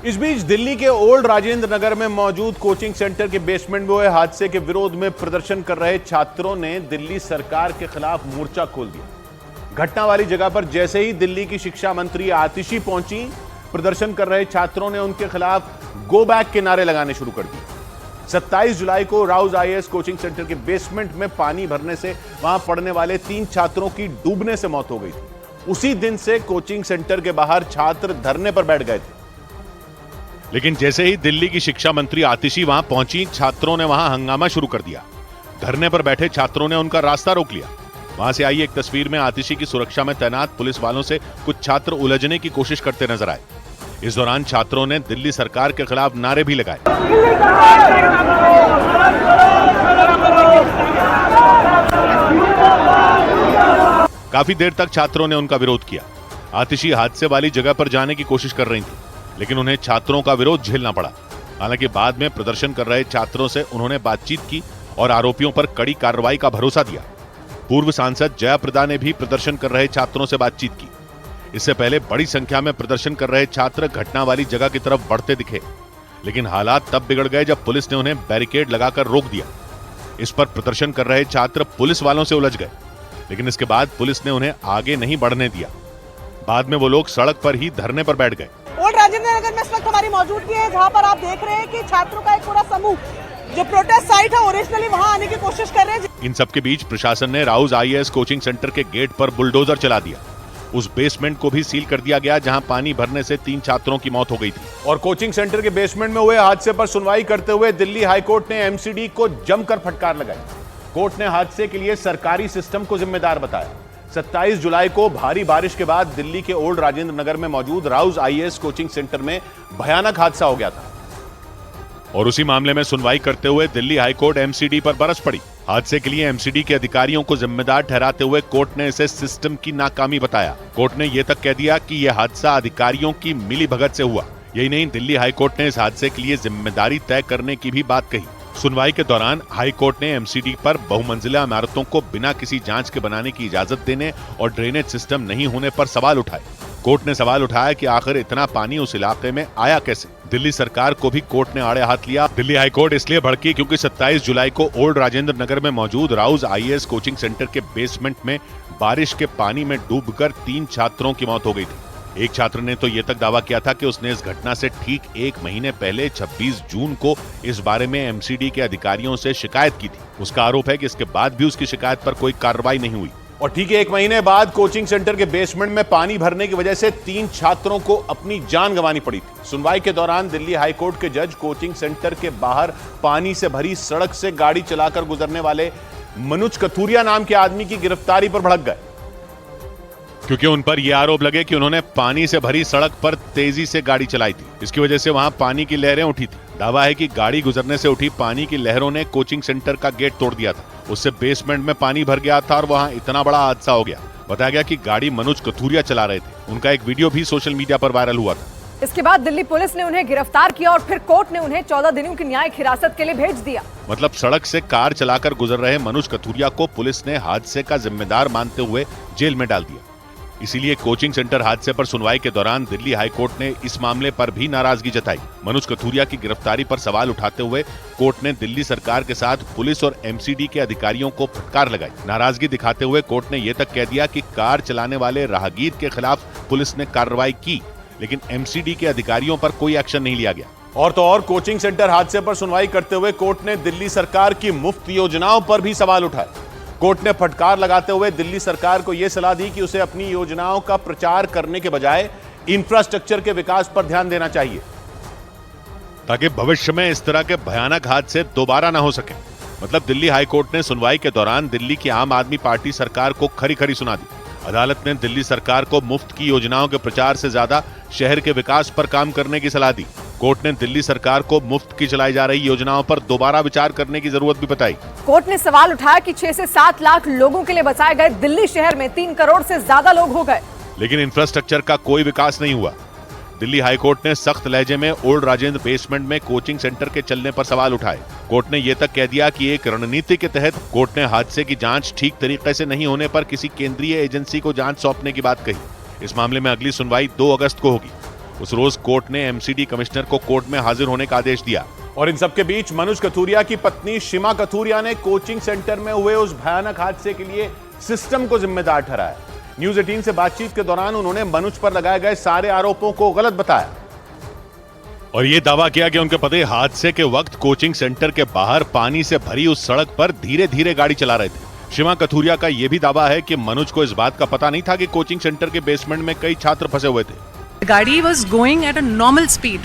इस बीच दिल्ली के ओल्ड राजेंद्र नगर में मौजूद कोचिंग सेंटर के बेसमेंट में हुए हादसे के विरोध में प्रदर्शन कर रहे छात्रों ने दिल्ली सरकार के खिलाफ मोर्चा खोल दिया। घटना वाली जगह पर जैसे ही दिल्ली की शिक्षा मंत्री आतिशी पहुंची, प्रदर्शन कर रहे छात्रों ने उनके खिलाफ गो बैक के नारे लगाने शुरू कर दिए। 27 जुलाई को राउज आईएएस कोचिंग सेंटर के बेसमेंट में पानी भरने से वहां पढ़ने वाले 3 छात्रों की डूबने से मौत हो गई थी। उसी दिन से कोचिंग सेंटर के बाहर छात्र धरने पर बैठ गए थे। लेकिन जैसे ही दिल्ली की शिक्षा मंत्री आतिशी वहां पहुंची, छात्रों ने वहां हंगामा शुरू कर दिया। धरने पर बैठे छात्रों ने उनका रास्ता रोक लिया। वहां से आई एक तस्वीर में आतिशी की सुरक्षा में तैनात पुलिस वालों से कुछ छात्र उलझने की कोशिश करते नजर आए। इस दौरान छात्रों ने दिल्ली सरकार के खिलाफ नारे भी लगाए। काफी देर तक छात्रों ने उनका विरोध किया। आतिशी हादसे वाली जगह पर जाने की कोशिश कर रही थी, लेकिन उन्हें छात्रों का विरोध झेलना पड़ा। हालांकि बाद में प्रदर्शन कर रहे छात्रों से उन्होंने बातचीत की और आरोपियों पर कड़ी कार्रवाई का भरोसा दिया। पूर्व सांसद जयाप्रदा ने भी प्रदर्शन कर रहे छात्रों से बातचीत की। इससे पहले बड़ी संख्या में प्रदर्शन कर रहे छात्र घटना वाली जगह की तरफ बढ़ते दिखे, लेकिन हालात तब बिगड़ गए जब पुलिस ने उन्हें बैरिकेड लगाकर रोक दिया। इस पर प्रदर्शन कर रहे छात्र पुलिस वालों से उलझ गए, लेकिन इसके बाद पुलिस ने उन्हें आगे नहीं बढ़ने दिया। बाद में वो लोग सड़क पर ही धरने पर बैठ गए। ओल्ड राजेंद्र नगर में इस वक्त हमारी मौजूदगी है, जहां पर आप देख रहे हैं कि छात्रों का एक पूरा समूह जो प्रोटेस्ट साइट है ओरिजिनली वहां आने की कोशिश कर रहे हैं। इन सबके बीच प्रशासन ने राउज आईएएस कोचिंग सेंटर के गेट पर बुलडोजर चला दिया। उस बेसमेंट को भी सील कर दिया गया जहां पानी भरने से 3 छात्रों की मौत हो गई थी। और कोचिंग सेंटर के बेसमेंट में हुए हादसे पर सुनवाई करते हुए दिल्ली हाईकोर्ट ने एमसीडी को जमकर फटकार लगाई। कोर्ट ने हादसे के लिए सरकारी सिस्टम को जिम्मेदार बताया। 27 जुलाई को भारी बारिश के बाद दिल्ली के ओल्ड राजेंद्र नगर में मौजूद राउज आईएएस कोचिंग सेंटर में भयानक हादसा हो गया था। और उसी मामले में सुनवाई करते हुए दिल्ली हाईकोर्ट एमसीडी पर बरस पड़ी। हादसे के लिए एमसीडी के अधिकारियों को जिम्मेदार ठहराते हुए कोर्ट ने इसे सिस्टम की नाकामी बताया। कोर्ट ने यह तक कह दिया कि यह हादसा अधिकारियों की मिलीभगत से हुआ। यही नहीं, दिल्ली हाईकोर्ट ने इस हादसे के लिए जिम्मेदारी तय करने की भी बात कही। सुनवाई के दौरान हाईकोर्ट ने एमसीडी पर बहुमंजिला इमारतों को बिना किसी जांच के बनाने की इजाजत देने और ड्रेनेज सिस्टम नहीं होने पर सवाल उठाए। कोर्ट ने सवाल उठाया कि आखिर इतना पानी उस इलाके में आया कैसे। दिल्ली सरकार को भी कोर्ट ने आड़े हाथ लिया। दिल्ली हाईकोर्ट इसलिए भड़की क्योंकि 27 जुलाई को ओल्ड राजेंद्र नगर में मौजूद राउज आईएएस कोचिंग सेंटर के बेसमेंट में बारिश के पानी में डूबकर 3 छात्रों की मौत हो गई थी। एक छात्र ने तो यह तक दावा किया था कि उसने इस घटना से ठीक 1 महीने पहले 26 जून को इस बारे में एमसीडी के अधिकारियों से शिकायत की थी। उसका आरोप है कि इसके बाद भी उसकी शिकायत पर कोई कार्रवाई नहीं हुई। और ठीक है 1 महीने बाद कोचिंग सेंटर के बेसमेंट में पानी भरने की वजह से 3 छात्रों को अपनी जान गंवानी पड़ी थी। सुनवाई के दौरान दिल्ली हाईकोर्ट के जज कोचिंग सेंटर के बाहर पानी से भरी सड़क से गाड़ी चलाकर गुजरने वाले मनोज कथुरिया नाम के आदमी की गिरफ्तारी पर भड़क गए, क्योंकि उन पर यह आरोप लगे कि उन्होंने पानी से भरी सड़क पर तेजी से गाड़ी चलाई थी। इसकी वजह से वहां पानी की लहरें उठी थी। दावा है कि गाड़ी गुजरने से उठी पानी की लहरों ने कोचिंग सेंटर का गेट तोड़ दिया था। उससे बेसमेंट में पानी भर गया था और वहां इतना बड़ा हादसा हो गया। बताया गया कि गाड़ी मनोज कथुरिया चला रहे थे। उनका एक वीडियो भी सोशल मीडिया पर वायरल हुआ था। इसके बाद दिल्ली पुलिस ने उन्हें गिरफ्तार किया और फिर कोर्ट ने उन्हें 14 दिनों की न्यायिक हिरासत के लिए भेज दिया। मतलब सड़क से कार चलाकर गुजर रहे मनोज कथुरिया को पुलिस ने हादसे का जिम्मेदार मानते हुए जेल में डाल दिया। इसीलिए कोचिंग सेंटर हादसे पर सुनवाई के दौरान दिल्ली हाईकोर्ट ने इस मामले पर भी नाराजगी जताई। मनोज कथुरिया की गिरफ्तारी पर सवाल उठाते हुए कोर्ट ने दिल्ली सरकार के साथ पुलिस और एमसीडी के अधिकारियों को फटकार लगाई। नाराजगी दिखाते हुए कोर्ट ने यह तक कह दिया कि कार चलाने वाले राहगीर के खिलाफ पुलिस ने कार्रवाई की, लेकिन एमसीडी के अधिकारियों पर कोई एक्शन नहीं लिया गया। और तो और कोचिंग सेंटर हादसे पर सुनवाई करते हुए कोर्ट ने दिल्ली सरकार की मुफ्त योजनाओं पर भी सवाल उठाए। कोर्ट ने फटकार लगाते हुए दिल्ली सरकार को यह सलाह दी कि उसे अपनी योजनाओं का प्रचार करने के बजाय इंफ्रास्ट्रक्चर के विकास पर ध्यान देना चाहिए, ताकि भविष्य में इस तरह के भयानक हादसे दोबारा न हो सके। मतलब दिल्ली हाईकोर्ट ने सुनवाई के दौरान दिल्ली की आम आदमी पार्टी सरकार को खरी खरी सुना दी। अदालत ने दिल्ली सरकार को मुफ्त की योजनाओं के प्रचार से ज्यादा शहर के विकास पर काम करने की सलाह दी। कोर्ट ने दिल्ली सरकार को मुफ्त की चलाई जा रही योजनाओं पर दोबारा विचार करने की जरूरत भी बताई। कोर्ट ने सवाल उठाया कि 6 से 7 लाख लोगों के लिए बसाए गए दिल्ली शहर में 3 करोड़ से ज्यादा लोग हो गए, लेकिन इंफ्रास्ट्रक्चर का कोई विकास नहीं हुआ। दिल्ली हाईकोर्ट ने सख्त लहजे में ओल्ड राजेंद्र बेसमेंट में कोचिंग सेंटर के चलने पर सवाल उठाए। कोर्ट ने यह तक कह दिया कि एक रणनीति के तहत कोर्ट ने हादसे की जांच ठीक तरीके से नहीं होने पर किसी केंद्रीय एजेंसी को जांच सौंपने की बात कही। इस मामले में अगली सुनवाई 2 अगस्त को होगी। उस रोज कोर्ट ने एमसीडी कमिश्नर को कोर्ट में हाजिर होने का आदेश दिया। और इन सबके बीच मनोज कथुरिया की पत्नी शिमा कथुरिया ने कोचिंग सेंटर में हुए उस भयानक हादसे के लिए सिस्टम को जिम्मेदार ठहराया। न्यूज 18 से बातचीत के दौरान उन्होंने मनोज पर लगाए गए सारे आरोपों को गलत बताया और ये दावा किया कि उनके पति हादसे के वक्त कोचिंग सेंटर के बाहर पानी से भरी उस सड़क पर धीरे धीरे गाड़ी चला रहे थे। शिमा कथुरिया का यह भी दावा है कि मनोज को इस बात का पता नहीं था कि कोचिंग सेंटर के बेसमेंट में कई छात्र फंसे हुए थे। गाड़ी was going at a normal speed,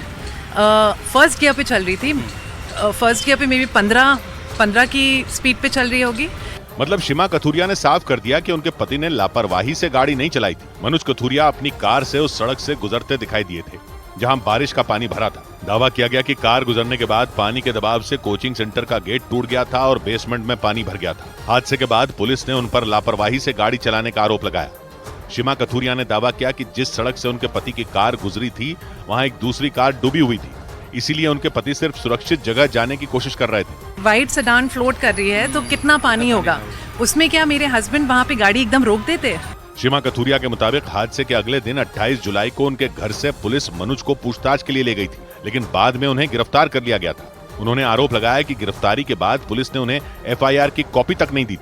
first gear पे चल रही थी। फर्स्ट गियर पे मे बी 15 की स्पीड पे चल रही होगी। मतलब शिमा कथुरिया ने साफ कर दिया कि उनके पति ने लापरवाही से गाड़ी नहीं चलाई थी। मनोज कथुरिया अपनी कार से उस सड़क से गुजरते दिखाई दिए थे जहां बारिश का पानी भरा था। दावा किया गया कि कार गुजरने के बाद पानी के दबाव से कोचिंग सेंटर का गेट टूट गया था और बेसमेंट में पानी भर गया था। हादसे के बाद पुलिस ने उन पर लापरवाही से गाड़ी चलाने का आरोप लगाया। शिमा कथुरिया ने दावा किया कि जिस सड़क से उनके पति की कार गुजरी थी वहां एक दूसरी कार डूबी हुई थी, इसीलिए उनके पति सिर्फ सुरक्षित जगह जाने की कोशिश कर रहे थे। वाइट सेडान फ्लोट कर रही है तो कितना पानी होगा उसमें, क्या मेरे हस्बैंड वहां पे गाड़ी एकदम रोक देते? शिमा कथुरिया के मुताबिक हादसे के अगले दिन 28 जुलाई को उनके घर से पुलिस मनोज को पूछताछ के लिए ले गई थी, लेकिन बाद में उन्हें गिरफ्तार कर लिया गया था। उन्होंने आरोप लगाया कि गिरफ्तारी के बाद पुलिस ने उन्हें एफआईआर की कॉपी तक नहीं दी।